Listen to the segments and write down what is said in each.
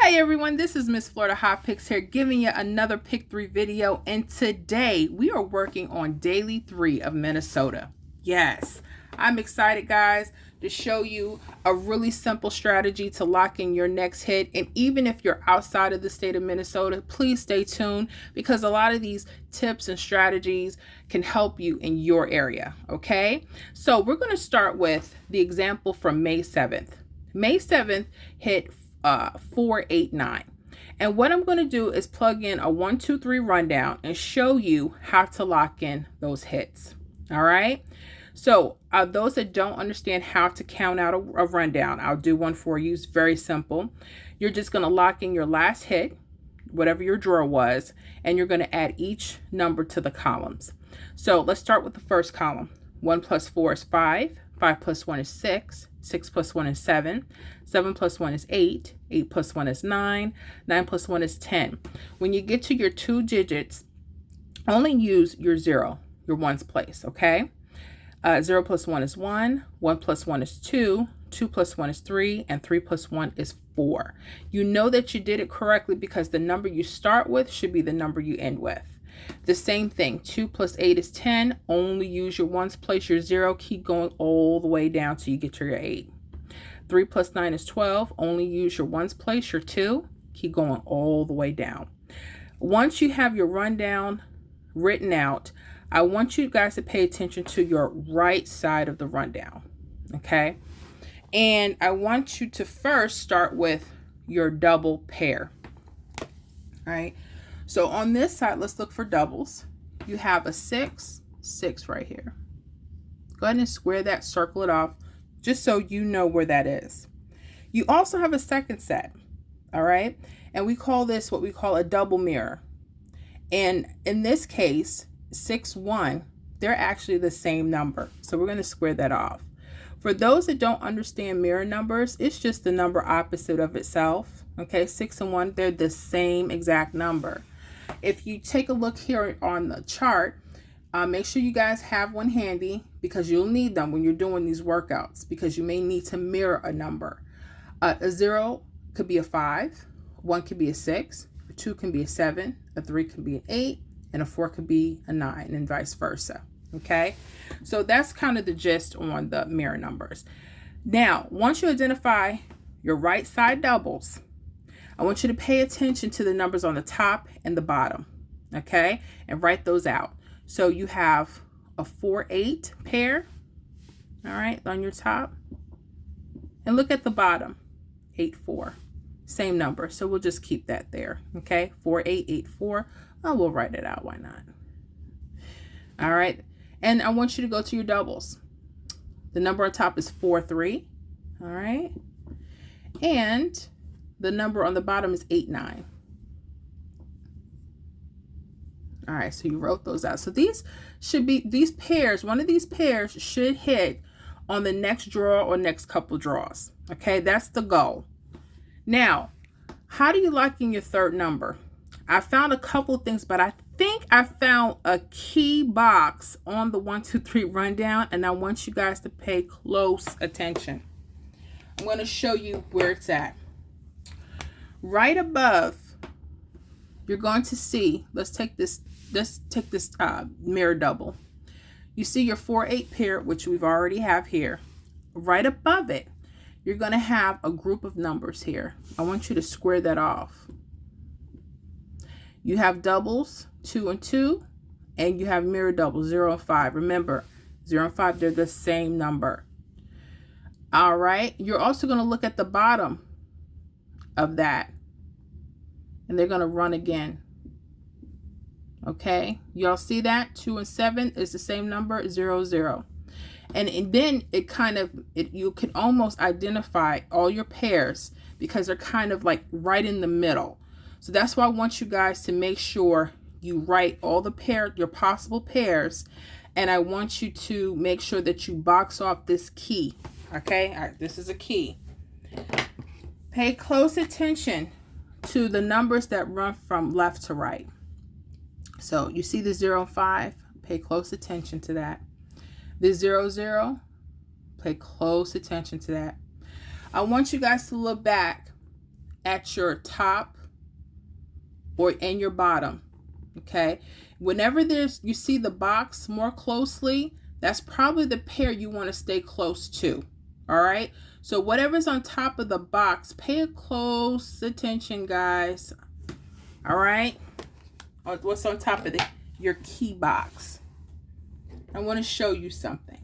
Hey everyone, this is Miss Florida Hot Picks here, giving you another Pick 3 video, and today we are working on Daily 3 of Minnesota. Yes, I'm excited, guys, to show you a really simple strategy to lock in your next hit. And even if you're outside of the state of Minnesota, please stay tuned because a lot of these tips and strategies can help you in your area, okay? So we're going to start with the example from May 7th. May 7th hit 489. And what I'm going to do is plug in a 1, 2, 3 rundown and show you how to lock in those hits. All right. So those that don't understand how to count out a rundown, I'll do one for you. It's very simple. You're just going to lock in your last hit, whatever your draw was, and you're going to add each number to the columns. So let's start with the first column. 1 plus 4 is 5. 5 plus 1 is 6. 6 plus 1 is 7. 7 plus 1 is 8. 8 plus 1 is 9. 9 plus 1 is 10. When you get to your 2 digits, only use your 0, your ones place, okay? 0 plus 1 is 1. 1 plus 1 is 2. 2 plus 1 is 3. And 3 plus 1 is 4. You know that you did it correctly because the number you start with should be the number you end with. The same thing, 2 plus 8 is 10. Only use your ones place, your 0. Keep going all the way down till you get to your 8. 3 plus 9 is 12. Only use your ones place, your 2. Keep going all the way down. Once you have your rundown written out, I want you guys to pay attention to your right side of the rundown, okay? And I want you to first start with your double pair, all right? So on this side, let's look for doubles. You have a 6, 6 right here. Go ahead and square that, circle it off, just so you know where that is. You also have a second set, all right? And we call this what we call a double mirror. And in this case, 6, 1, they're actually the same number. So we're going to square that off. For those that don't understand mirror numbers, it's just the number opposite of itself. Okay, 6 and 1, they're the same exact number. If you take a look here on the chart, make sure you guys have one handy because you'll need them when you're doing these workouts because you may need to mirror a number. A 0 could be a 5, 1 could be a 6, a 2 can be a 7, a 3 can be an 8, and a 4 could be a 9, and vice versa. Okay, so that's kind of the gist on the mirror numbers. Now, once you identify your right side doubles, I want you to pay attention to the numbers on the top and the bottom, okay? And write those out. So you have a 4, 8 pair, all right, on your top. And look at the bottom, 8, 4. Same number, so we'll just keep that there, okay? 4, 8, 8, 4. Oh, we'll write it out, why not? All right, and I want you to go to your doubles. The number on top is 4, 3, all right? And the number on the bottom is 8, 9. All right, so you wrote those out. So these should be, these pairs, one of these pairs should hit on the next draw or next couple draws. Okay, that's the goal. Now, how do you lock in your third number? I found a couple things, but I think I found a key box on the 1, 2, 3 rundown, and I want you guys to pay close attention. I'm going to show you where it's at. Right above, you're going to see, let's take this mirror double. You see your 4, 8 pair, which we've already have here. Right above it, you're going to have a group of numbers here. I want you to square that off. You have doubles, 2 and 2, and you have mirror doubles, 0 and 5. Remember, 0 and 5, they're the same number. All right, you're also going to look at the bottom of that, and they're going to run again. Okay, y'all see that? 2 and 7 is the same number, 0, 0. And then it kind of, you can almost identify all your pairs because they're kind of like right in the middle. So that's why I want you guys to make sure you write all the your possible pairs, and I want you to make sure that you box off this key. Okay, all right, this is a key. Pay close attention to the numbers that run from left to right. So you see the 0 and 5, pay close attention to that. The 0, 0, pay close attention to that. I want you guys to look back at your top or in your bottom. Okay, whenever you see the box more closely, that's probably the pair you want to stay close to. All right, so whatever's on top of the box, pay close attention, guys. All right, what's on top of your key box? I want to show you something.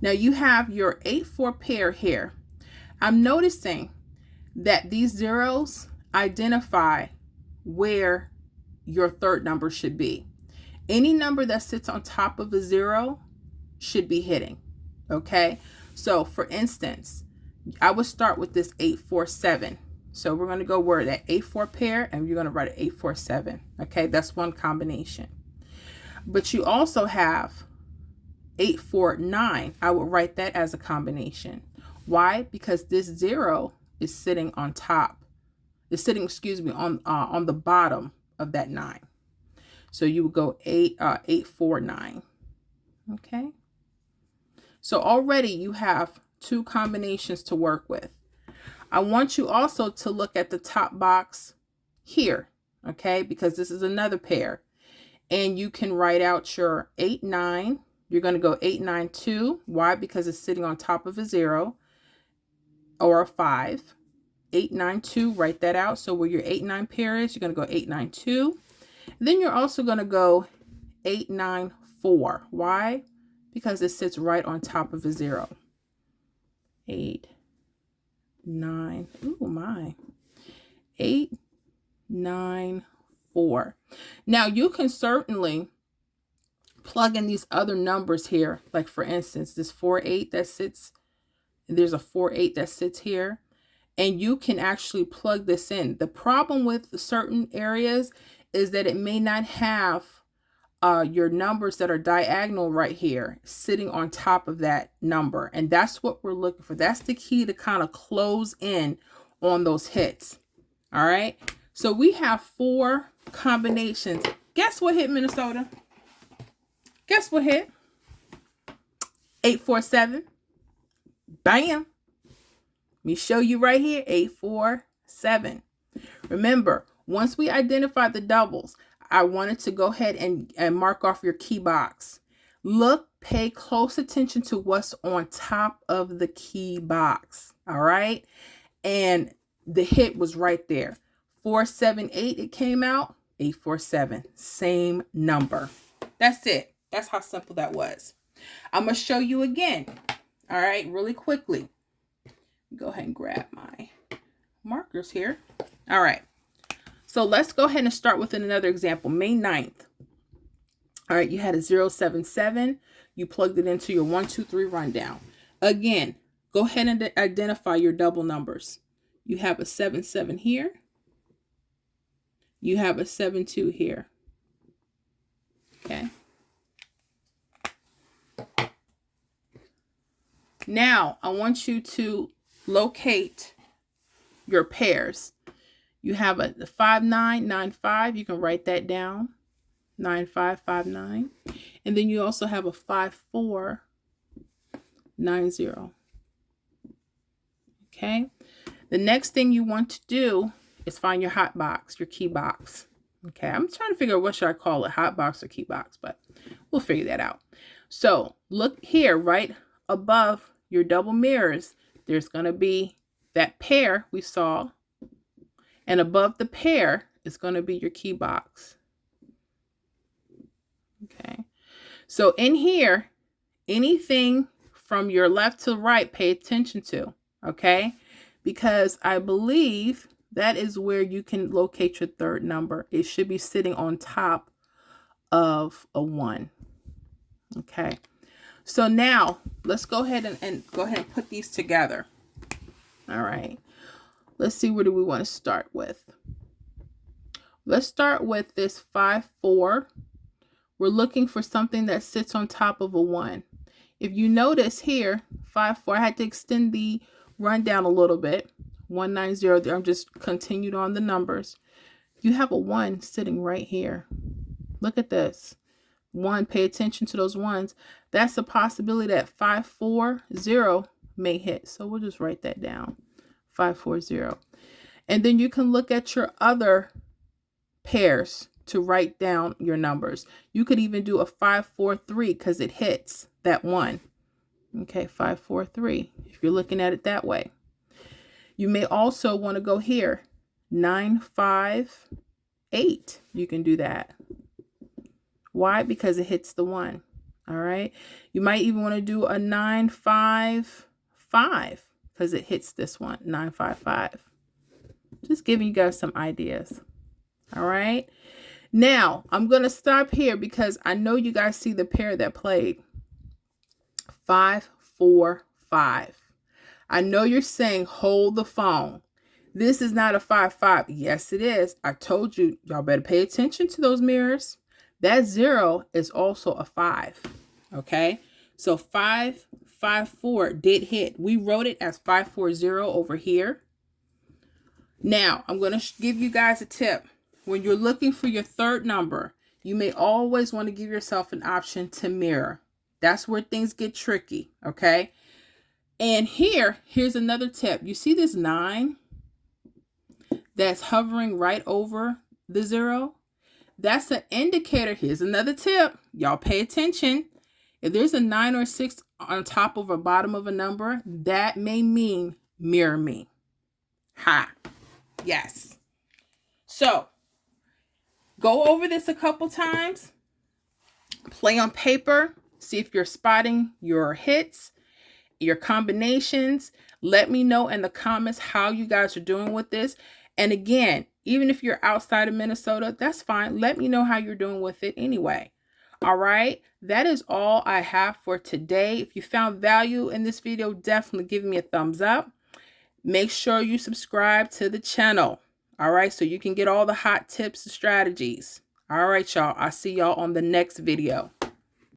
Now you have your 8-4 pair here. I'm noticing that these zeros identify where your third number should be. Any number that sits on top of a 0 should be hitting. Okay, so for instance, I would start with this 847. So we're going to go where that 8-4 pair, and you're going to write an 847. Okay, that's one combination. But you also have 849. I would write that as a combination. Why? Because this 0 is sitting on top. It's sitting, on the bottom of that 9. So you would go 849. Okay. So already you have 2 combinations to work with. I want you also to look at the top box here, okay, because this is another pair. And you can write out your 8-9. You're going to go 8-9-2. Why? Because it's sitting on top of a 0 or a 5. 8-9-2, write that out. So where your 8-9 pair is, you're going to go 8-9-2. Then you're also going to go 8-9-4. Why? Because it sits right on top of a 0. 8, 9, oh my, 8, 9, 4. Now you can certainly plug in these other numbers here. Like for instance, this 4-8 that sits, there's a 4-8 that sits here, and you can actually plug this in. The problem with certain areas is that it may not have your numbers that are diagonal right here sitting on top of that number. And that's what we're looking for. That's the key to kind of close in on those hits. All right. So we have 4 combinations. Guess what hit, Minnesota? Guess what hit? 847. Bam. Let me show you right here. 847. Remember, once we identify the doubles, I wanted to go ahead and mark off your key box. Look, pay close attention to what's on top of the key box. All right. And the hit was right there. 478, it came out. 847, same number. That's it. That's how simple that was. I'm going to show you again. All right, really quickly. Go ahead and grab my markers here. All right. So let's go ahead and start with another example. May 9th. All right, you had a 077. You plugged it into your 1, 2, 3 rundown. Again, go ahead and identify your double numbers. You have a 77 here. You have a 72 here. Okay. Now, I want you to locate your pairs. You have a 5995. You can write that down. 9559. And then you also have a 5490. Okay. The next thing you want to do is find your hot box, your key box. Okay. I'm trying to figure out what should I call it, hot box or key box, but we'll figure that out. So look here, right above your double mirrors, there's going to be that pair we saw. And above the pair is going to be your key box. Okay. So in here, anything from your left to right, pay attention to. Okay. Because I believe that is where you can locate your third number. It should be sitting on top of a 1. Okay. So now let's go ahead and put these together. All right. Let's see, where do we want to start with? Let's start with this 5-4. We're looking for something that sits on top of a 1. If you notice here, 5-4, I had to extend the rundown a little bit. 190 there. I'm just continued on the numbers. You have a 1 sitting right here. Look at this. 1, pay attention to those ones. That's a possibility that 540 may hit. So we'll just write that down. 540. And then you can look at your other pairs to write down your numbers. You could even do a 543 because it hits that one. Okay, 543, if you're looking at it that way. You may also want to go here, 958. You can do that. Why? Because it hits the one. All right. You might even want to do a 955 because it hits this one, 955. Just giving you guys some ideas. All right. Now, I'm going to stop here because I know you guys see the pair that played. 545. I know you're saying, hold the phone. This is not a 5-5. Yes, it is. I told you, y'all better pay attention to those mirrors. That 0 is also a 5. Okay. So 554 did hit. We wrote it as 540 over here. Now, I'm going to give you guys a tip. When you're looking for your third number, you may always want to give yourself an option to mirror. That's where things get tricky, okay? And here's another tip. You see this 9 that's hovering right over the 0? That's an indicator. Here's another tip. Y'all pay attention. If there's a 9 or 6 on top of or bottom of a number, that may mean mirror me. Ha. Yes. So, go over this a couple times. Play on paper. See if you're spotting your hits, your combinations. Let me know in the comments how you guys are doing with this. And again, even if you're outside of Minnesota, that's fine. Let me know how you're doing with it anyway. All right. That is all I have for today. If you found value in this video, definitely give me a thumbs up. Make sure you subscribe to the channel. All right. So you can get all the hot tips and strategies. All right, y'all. I'll see y'all on the next video.